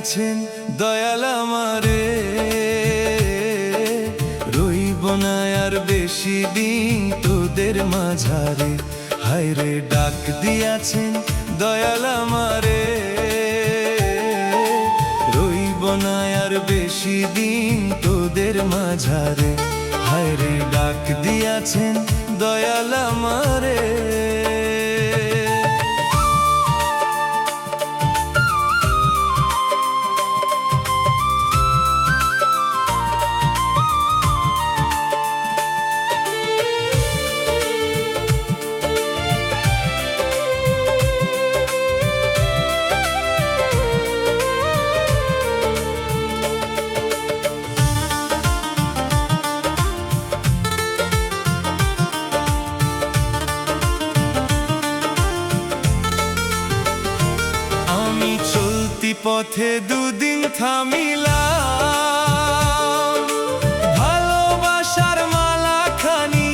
দিয়াছেন দয়াল আমারে, রইব না আর বেশি দিন তোদের মাঝারে। হায়রে ডাক দিয়াছেন দয়াল আমারে, রইব না আর বেশি দিন তোদের মাঝারে। হায়রে ডাক দিয়াছেন দয়াল আমারে। পথে দুদিন থামিলাম, ভালোবাসার মালা খানি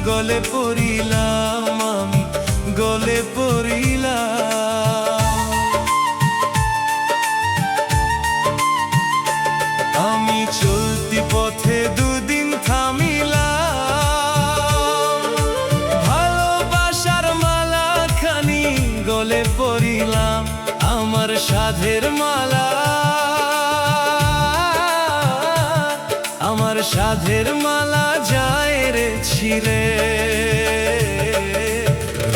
গলে পড়িলাম, আমি গলে পড়িলাম। আমি চলতি পথে দুদিন থামিলাম, ভালোবাসার মালা খানি গলে পড়িলাম। আমার সাধের মালা, আমার সাধের মালা যায় রে ছিঁড়ে,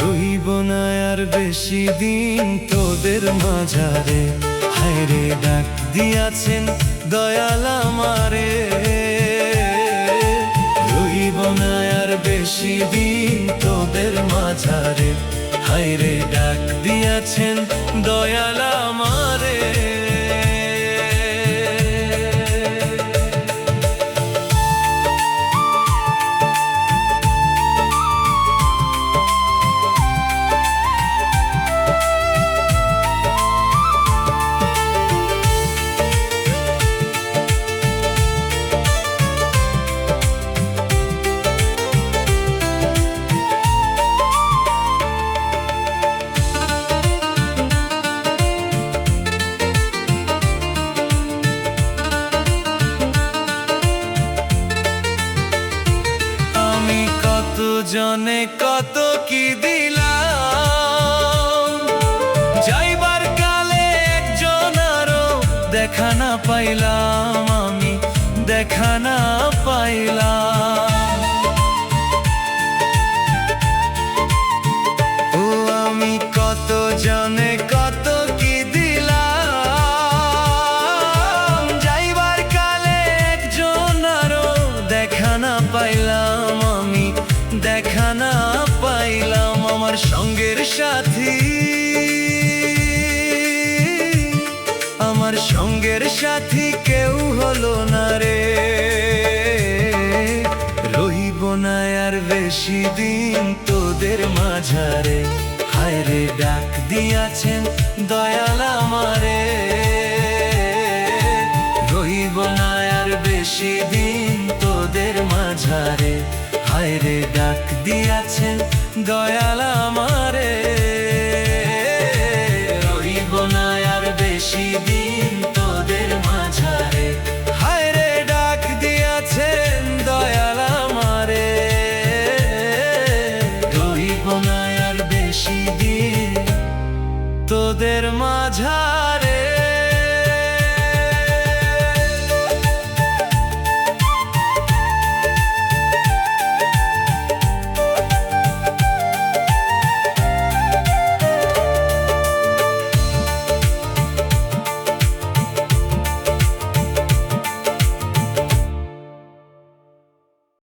রইব না আর বেশি দিন তোদের মাঝারে। হায়রে ডাক দিয়াছেন দয়াল আমারে, রইব না আর বেশি দিন তোদের মাঝারে। হায়রে ডাক দিয়াছেন দয়াল আমারে। জনে কত কি দিলাম, যাইবার কালে একজন আরো দেখা না পাইলাম, আমি দেখা না পাইলাম। ও আমি কত জনে কত কি দিলাম, যাইবার কালে একজন আরো দেখা না পাইলাম, আমি দেখা না পাইলাম। আমার সঙ্গের সাথী, আমার সঙ্গের সাথী কেউ হলো না রে, রইব না আর বেশি দিন তোদের মাঝারে। হায়রে ডাক দিয়াছেন দয়াল আমারে, রইব না আর বেশি দিন তোদের মাঝারে। হায়রে ডাক দিয়াছেন দয়াল আমারে, রইব না আর বেশি দিন তোদের মাঝারে। হায়রে ডাক দিয়াছেন দয়াল আমারে, রইব না আর বেশি দিন তোদের মাঝারে।